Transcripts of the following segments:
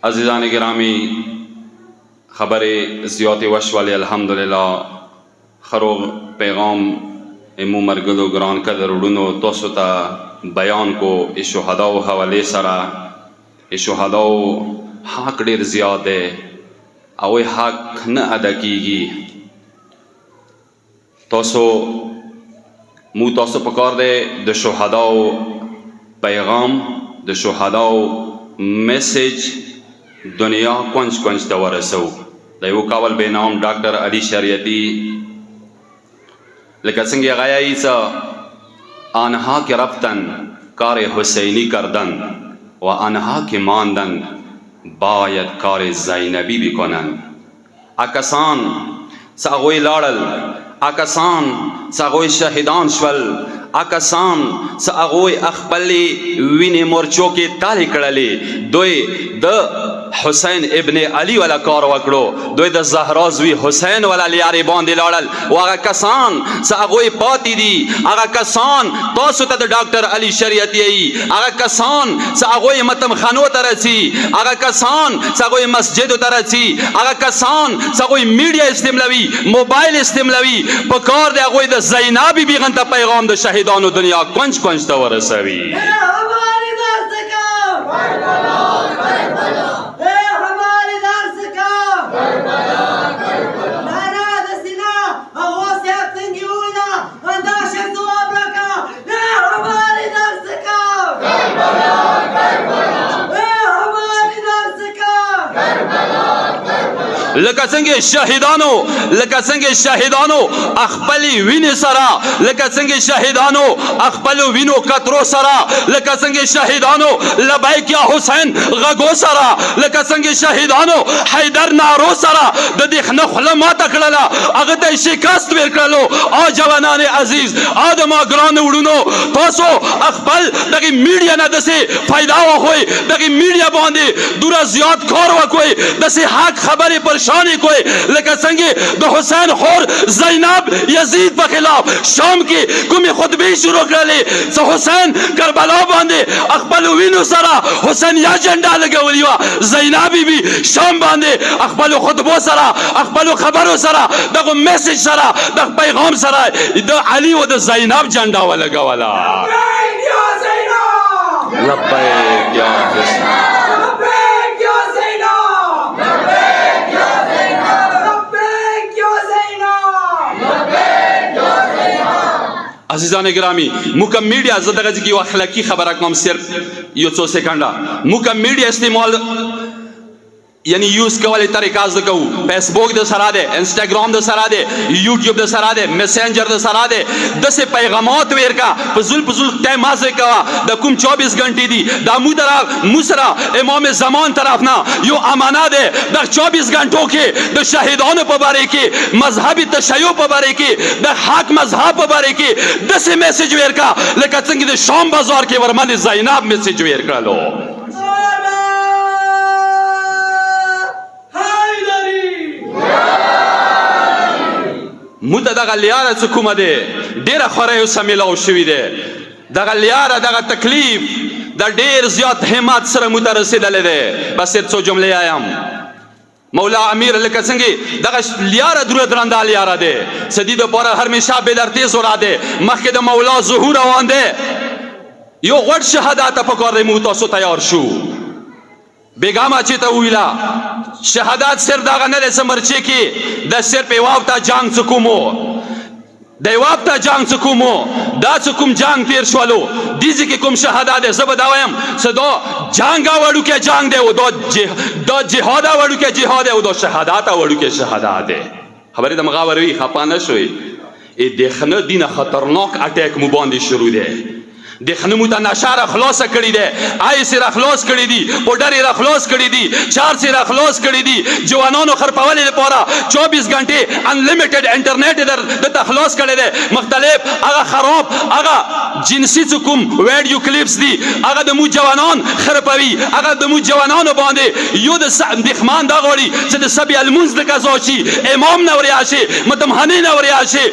عزیزان گرامی، خبر زیات وشوالی الحمدلله خروغ پیغام امو مرگلو گران قدر وړونو تاسو ته بیان کو شهداو حواله سره شهداو حق ډیر زیات دی او حق نه ادا کیږي. تاسو پکار دی د شهداو پیغام د شهداو میسج دنیا کنج کنج ته ورسو. د یو کابل به نام ډاکټر علي شریعتی لکه څنګه غایي څه آنها که رفتن کار حسینی کردن و آنها که ماندن باید کار زینبی بکنن. اکسان ساغوی لاړل، اکسان ساغوی شهیدان شول، اکسان ساغوی خپلې وینې مورچو کې تالې کړلې. دوی د حسین ابن علی والا کار وکړو، دوی د زهرا زوی حسین والا لیارې باندې لاړل. او هغه کسان ساغوی پاتې دي، هغه کسان تاسو ته د ډاکټر علي شریعتی ای، هغه کسان ساغوی متم خانو ته رسی، هغه کسان ساغوی مسجد ته رسی، هغه کسان ساغوی میډیا استعمالوي، موبایل استعمالوي. په کار دی هغوی د زینب بیبي غنته پیغام د شهیدانو دنیا کنج کنج ته ورسوي. لکه څنګه شهیدانو خپلې وینې سره، لکه څنګه شهیدانو خپلو وینو قطرو سره، لکه څنګه شهیدانو لبیک یا حسین غږو سره، لکه څنګه شهیدانو حیدر نارو سره د دې خنه خوله ماته کړله، هغه ته شکست ورکړلو. جوانان عزیز، ما ګرانو وروڼو، تاسو خپل دغه میډیا نه داسې فایده واخلئ، دغه میډیا باندې دوره زیات کار وکړئ، داسې حق خبرې پر شانی کوئی. لکه څنګه د حسین خور زینب یزید په خلاف شام کې کومې خطبې شروع کړلې، څه حسین کربلا باندې خپل وینو سره حسین یا جنډا لګولې وه، زینب بیبي شام باندې خپل خطبو سره، خپل خبرو سره، دغه میسج سره، د پیغام سره د علي او د زینب جنډا ولګوله. لبیک یا حسین، عزیزان گرامی، موږ میډیا زه دغه ځکه یو اخلاقي خبره کوم، صرف یو څو سکنډه. موږ میډیا استعمال یعنی یوز کولې طریقه زده کوو. فیسبوک د سره دی، انسټاګرام د سره دی، یوټیوب د سره دی، میسنجر د سره دی. داسې پیغامات ورکا، فضول ټایم مازه کوه. د کوم 24 غنټې دي دا مو سره امام زمان طرف نه یو امانه دی. د 24 غنټو کې د شهیدانو په باره کې، مذهبي تشیع په باره کې، د حق مذهب په باره کې داسې میسج ورکا لکه څنګه د شام بازار کې ورمنې زینب میسج ورکړلو. موته دغه لیاره څه کومه دی ډېره خوره اوسه میلاو شوي دی. دغه لیاره، دغه تکلیف د ډېر زیات همت سره موته رسېدلی دی. بس څو جملې وایم. مولا امیر لکه څنګه دغه لیاره دوره درنده لیاره دی، سدي دپاره همیشه بېدرتي زوره دی. مخکې د مولا ظهور روان دی، یو غټ شهادت ته پکار دی. موږ تاسو تیار شو. بیگامه چې ته وویله شهادت صرف دغه نه دی څه مرچې کې د صرف یو هفته جنګ څه کومو، د یو هفته جنګ څه کومو، دا څه کوم جنګ تیر شولو، دې ځای کې کوم شهادت دی. زه به دا وایم څه دا جنګ وړوکی جنګ دی، او دا جهاد وړوکی جهاد دی، او دا شهادت وړوکی شهادت دی. خبرې د مغا وروي، خفه نه شوئ. د خنه دینه خطرناک اټیک مو باندې شروع دی. د خنه مو ته نشه را خلاصه کړي دی، آیس را خلاص کړي دي، پوډر را خلاص کړي دي، چارج را خلاص کړي دي. جوانانو خرپولې لپاره 24 غنټې انلیمیټډ انټرنیټ درته خلاص کړی دی. مختلف هغه خراب هغه جنسي څه کوم ویډیو کلیپس دي، هغه د مو جوانان خرپوي، هغه د مو جوانانو باندې یو د اندېښمان دا غواړي چې د سبي المنځ د قضا شي، امام نه وریا شي، متمهني نه وریا شي،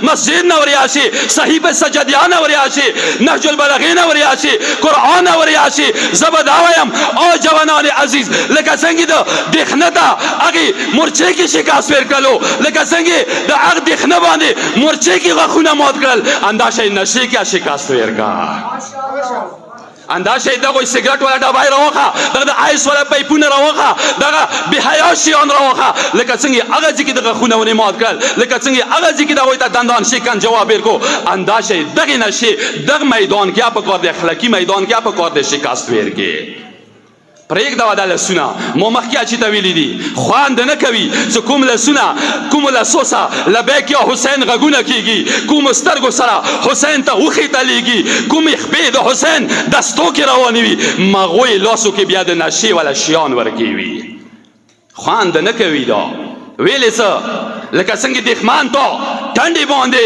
مسجد نه وریا شي، صحیفه سجدیه نه وریا شي، نهج نهج البلاغین ورياشي قرآن ورياشي زبداویم او جوانان عزیز لکه څنګه د دخنتا اگی مرچه کی شکاس ور کلو لکه څنګه د اغ دخنه باندې مرچه کی غخونه مات کړل انداشه نشي کی شکاس ور کا انداشه دغه سیګریټ ولا ډبای راوخه دغه آیس ولا پایپونه راوخه دغه بهایاشیان راوخه لکه څنګه هغه ځکه دغه خونونه مات کړل لکه څنګه هغه ځکه دغه ته دندان شکن جواب ورکو انداشه دغه نشي دغه میدان کې په کار د اخلاقی میدان کې په کار د شکست ورکې پرېګ دا ودل سنا مو مخکې چې ته ویلې دي خواند نه کوي چې کوم له سنا کوم له سوسا لبیک یا حسین غږونه کیږي کوم سترګو سره حسین ته وخی تلیږي کوم خپې د حسین دستو کې رواني وي مغوي لاسو کې بیا د نشي ولا شیان ورکی وي خواند نه کوي دا ویلې څه لکه څنګه دښمن ته ټنډې باندې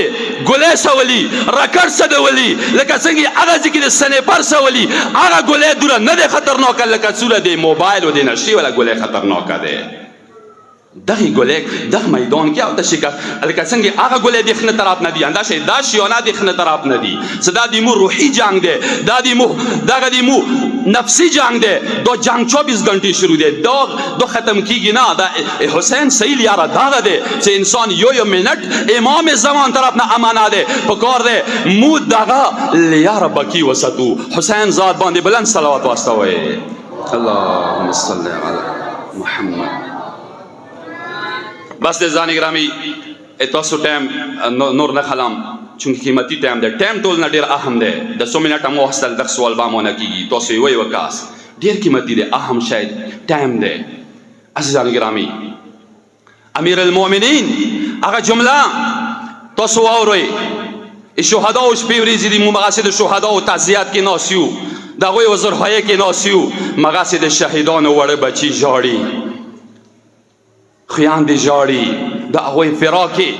ګولې سولي راکړ سدولي لکه څنګه هغه ځکه د سنیپر سولي هغه ګولې دوره نه ده خطرناک لکه څوره د موبایل او د نشي ولا ګولې خطرناک ده دغه ګولې دغه میدان کې او د شکست لکه څنګه هغه ګولې د خنه طرف نه دي انداشه دا شیونه د خنه طرف نه دي صدا د مو روحي جنگ ده دا د مو دغه د مو نفسی جنگ ده دو جنگ 24 غنټې شروع ده دو ختم کیږي نه دا حسین سیل یاره داغه ده چې انسان یو منټ امام زمان طرف نه امانه ده پکار ده مو دغه یا رب کی وسطو حسین ذات باندې بلند صلوات واستوي اللهم صل علی محمد بس ځان ګرامي تاسو ټایم نور نه خلم چونکه قیمتي ټایم ده ټایم ټول نه ډیر اهم ده د 100 منټه مو هستل د سوال به مونږ کیږي تاسو وی وکاس ډیر قیمتي ده اهم شاید ټایم ده عزیزان ګرامي امیر المؤمنین هغه جمله تاسو اورئ الشهدا او شپوريزي دي مقاصد الشهدا او تعزیات کې ناسیو دا وی وزر هي کې ناسیو مقاصد الشهیدان وړ بچي جاړي خیان دی جاری دا هوی فراکی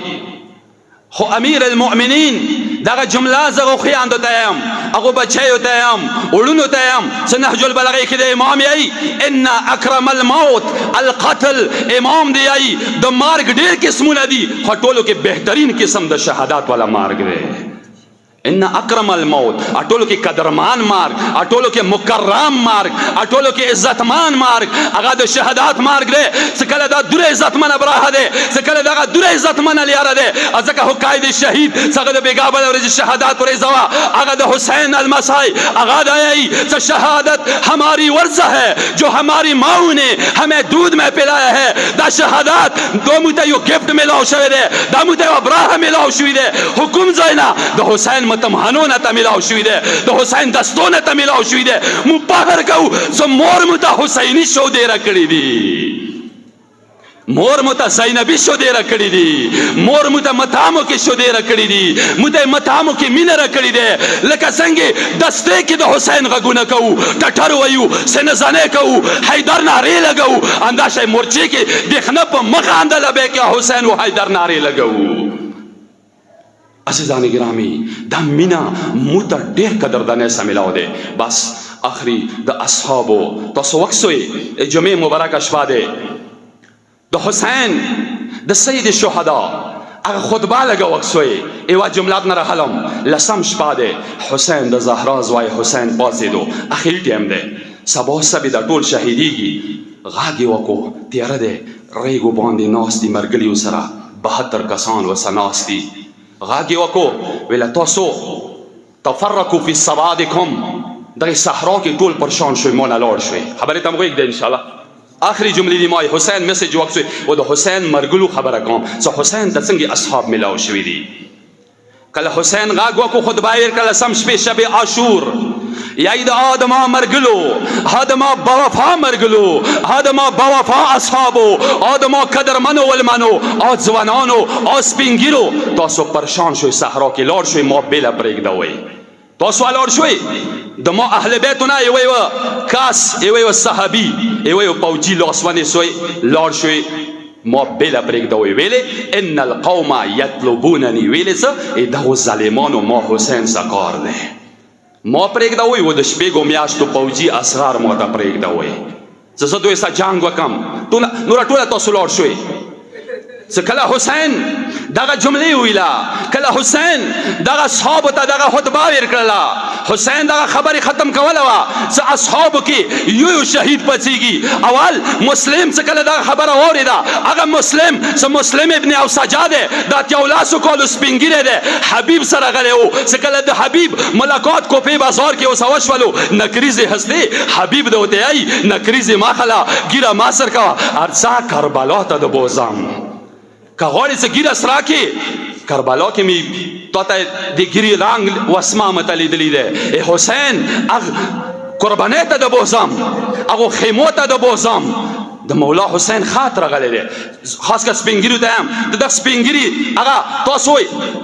خو امیر المؤمنین دغه جمله زغه خیان دتایم اغه بچیو تایم ولونو تایم سنهج البلاغه کې د امام ای ان اکرم الموت القتل امام دی ای د مارګ ډیر قسمونه دي خو ټولو کې بهترین قسم د شهادت والا مارګ دی ان اکرم الموت اټولو کې قدرمان مارګ اټولو کې مکرم مارګ اټولو کې عزتمان مارګ هغه د شهادت مارګ دی څکله دا دوره عزتمن ابراه دی څکله دا دوره عزتمن لیاره دی ځکه هو قائد شهید څنګه د بیګابل ورځ شهادت ورې زوا هغه د حسین المسائی هغه دی چې شهادت ہماری ورثہ ہے جو ہماری ماؤں نے ہمیں دودھ میں پلایا ہے دا شهادت دو مته یو گفت ملاو شوی دی دا مته ابراه ملاو شوی دی حکم زینا د حسین متمهنون ته ملاو شوی دی د حسین دستونه ته ملاو شوی دی مو پاهر کو زه مور مو ته حسینی شو دی را کړی دی مور مو ته زینبی شو دی را کړی دی مور مو ته متامو کې شو دی را کړی دی مو ته متامو کې مینه را کړی دی لکه څنګه دسته کې د حسین غږونه کوو ټټر وایو سنزانه کوو حیدر نارې لګو انداشه مورچې کې دخنه په مخ اندل به کې حسین او حیدر نارې لګو عزیزان گرامی دا مینا موتا ډیر قدردانه سملاو ده بس آخری د اصحابو تاسو وکسوي جمعه مبارک شپه ده د حسین د سید الشهدا هغه خطبه لګه وکسوي ایوا جملات نه راخلم لسم شپه ده حسین د زهرا زوی حسین پاسیدو اخیل ټیم ده سبا سبي د ټول شهیدیږي غاګي وکو تیار ده ریګو باندې ناس دي مرګلیو سره 72 کسان وسناستي غاګي وکو ویل تاسو تفرقوا في صوادكم دغه صحرا کې ټول پریشان شوي مونږ لاړ شوي خبرې تم وګورئ ان شاء الله آخری جملې دی ما حسین میسج وکړ او د حسین مرګلو خبره کوم چې حسین ته څنګه اصحاب ملاو شوي دي کله حسین غاګ وکو خطبه یې کله سم شپه شب عاشور یای د آدم مرګلو آدم بوفا مرګلو آدم بوفا اصحابو آدم قدرمنو ولمنو او ځوانانو او سپینګیرو تاسو پریشان شوي صحرا کې لاړ شوي ما بل پرېږدوي تاسو لاړ شوي د ما اهل بیتونه یو کاس یو صحابي یو پوجي لاسونه سوی لاړ شوي ما بل پرېږدوي ویلې ان القوم یطلبونني ویلې څه دغه ظالمانو ما حسین سکار نه ما پرېږدوي و د شپږو میاشتو پوجي اصغار ما ته پرېږدوي زه دوی سره جنګ وکم نور ټوله تاسو لاړ شوي کله حسین دغه جملې ویلا، کله حسین دغه اصحاب ته دغه خطبه ورکړه، حسین دغه خبرې ختم کوله وا چې اصحاب کې یو شهید پڅیږي. اول مسلم چې کله دغه خبره اوریدا، هغه مسلم چې مسلم ابن اوسجاده د تیولاسو کولو سپینګیره ده، حبیب سره غلی وو. چې کله د حبیب ملاقات کوپی بازار کې اوس وشولو، نکریزه هستی حبیب د وته ای نکریزه ماخلا ګیره ما سر کا ارڅا کربلا ته د بوزام که غواړې څه ګیره سره کې کربلا کې می تاته د ګیرې رنګ وسما مته لیدلی دی. حسین اغ قربانۍ ته د بوزم، هغو خیمو ته د بوزم. د مولا حسین خاطر غلی دی، خاص کر سپینګیرو ته هم د دغه سپینګیري هغه تاسو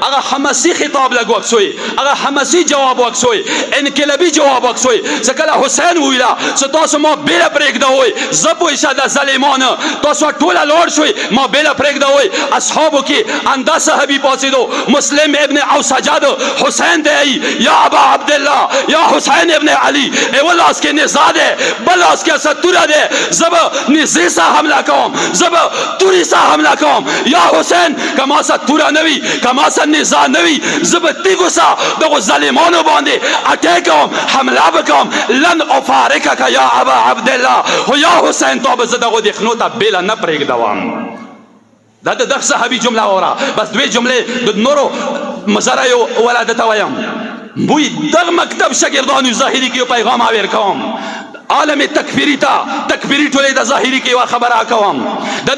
هغه حماسي خطاب لګ وکسوي، هغه حماسي جواب وکسوي، انقلابي جواب وکسوي. چې کله حسین ویلا چې تاسو ما بیله پرېږدوئ، زه پوه شه د ظالمانو تاسو ټوله لوړ شوئ، ما بیله پرېږدوئ. اصحابو کې اندا صحابي پاڅېدو، مسلم ابن اوسجاد حسین ته ای یا ابا عبدالله یا حسین ابن علی، ایو لاس کې نزا ده، بل لاس کې ستوره ده، زب نزی سا حمله کوم، زب توری سا حمله کوم. یا حسین کما سا توره نوی، کما سا نزا نوی، زب تیگو سا دغو ظالمانو باندې اٹیک کوم، حمله بکوم. لن افارقک یا ابا عبدالله، و یا حسین تو بز دغو دخنو تا بیلا نپرېږدوم. دا د دغه صحابي جمله اورا. بس دوی جملې د نورو مزرایو ولادت وایم. بوی دغه مکتب شاګردانو ظاهري کې پیغام اویر کوم، عالم تکفیری تا تکفیری ټولې د ظاهري کې وا خبره کوم.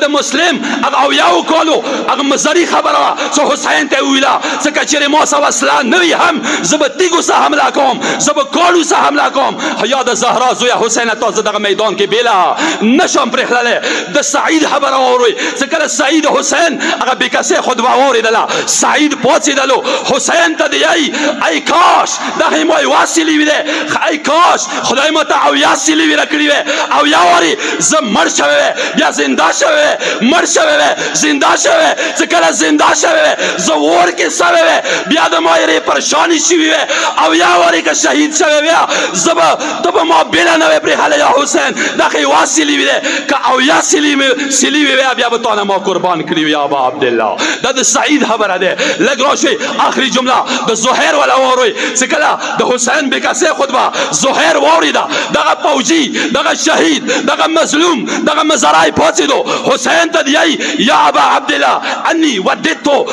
د مسلم او یو کولو هغه مزري خبره چې حسین ته ویلا چې کچره مو سو اصلا نوی هم زبتیګو سه حمله کوم، زب کولو سه حمله کوم. حیا د زهرا زوی حسین ته دغه میدان کې بیلا نشم پرخلاله. د سعید خبره اوري چې کله سعید حسین هغه بکسه خطبه اوریدله، سعید پوڅیدلو حسین ته دی ای کاش دغه مو واسلی ویله، ای کاش خدای متعال سیلی ویرا کړی وې او یا وری ز مړ شوی بیا زنده شوی، مړ شوی زنده شوی. چې کله زنده شوی ز ور کې شوی بیا د مایره پریشانی شوی او یا وری که شهید شوی بیا زب تب ما بلا نه پر حاله یا حسین دغه واسلی ویله که او یا سیلی وی بیا به تانه ما قربان کړی یا ابا عبدالله. د سعید خبره ده. لګ راشي آخري جمله د زهیر ولا وروي چې کله د حسین بکاسه خطبه زهیر وریدا، دغه فوجی دغه شهید دغه مظلوم دغه مزرای پوڅیدو حسین ته دی یا ابا عبدالله انی ودیتو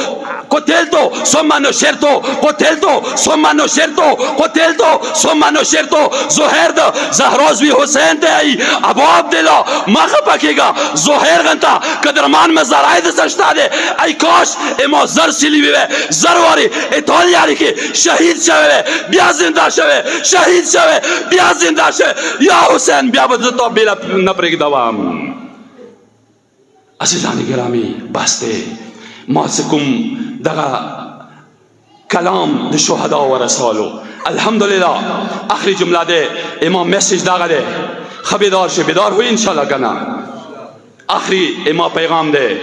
قتلتو ثم نشرتو، قتلتو ثم نشرتو، قتلتو ثم نشرتو. زهیر د زهراوی حسین ته ای ابو عبدالله ما خپکیگا زهیر غنتا قدرمان مزرای د سشتا ده. ای کاش اما زر سلی وی زر واری ایتالیا کې شهید شوه بیا زنده شوه، شهید شوه بیا زنده شوه. یا حسین بیا به تو بیلا نپرېږدوم. عزیزان گرامی بسته ما کوم دغه کلام د شهدا و رسالو الحمدلله آخری جمله ده امام میسیج دغه ده خبردار شه بیدار ہوئی انشاءالله کنه. آخری امام پیغام ده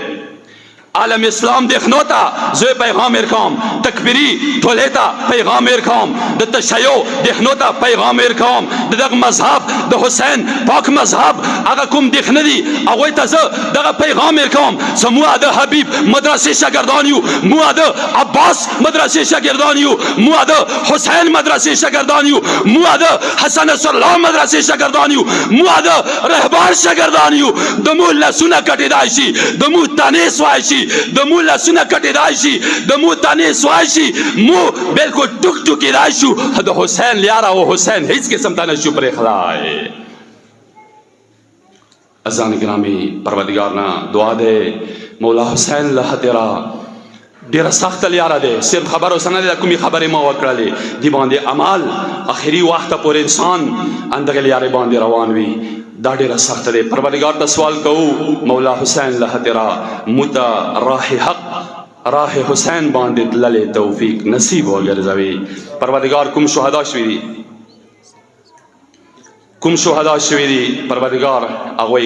عالم اسلام دیکھنو تا زوی پیغام ارکام، تکبیری تولیتا پیغام ارکام، د تشیع دیکھنو تا پیغام ارکام. دغه مذهب د حسین پاک مذهب هغه کوم دیکھنه دی هغه ته زه دغه پیغام ارکام. سمو د حبیب مدرسې شاګردان یو، مو د عباس مدرسې شاګردان یو، مو د حسین مدرسې شاګردان یو، مو د حسن نصرالله مدرسې شاګردان یو، مو د رهبر شاګردان یو. د مو لسونه کټیدای شي، د مو تنیس وای شي، د مو لسونه کټیدای شي، د مو تنیس وای شي، مو بالکل ټوک ټوکیدای شو. د حسین لیاره او حسین هیڅ قسم ته نشو پرېښودای. عزیزان گرامی پروردگار نه دعا ده مولا حسین الله تیرا ډیره سخت لیاره ده. صرف خبر اوسنه ده کومي خبرې ما وکړلې دی باندې عمل اخري وخت پورې انسان اندغه لیاره باندې روان وي. دا ډیره سخت ده. پروردگار ته سوال کوو مولا حسین الله تیرا متا راه حق راه حسین باندې تللې توفیق نصیب وګرځوي. پروردگار کوم شهدا شوي دي، کوم شهدا شوي دي پروردگار هغه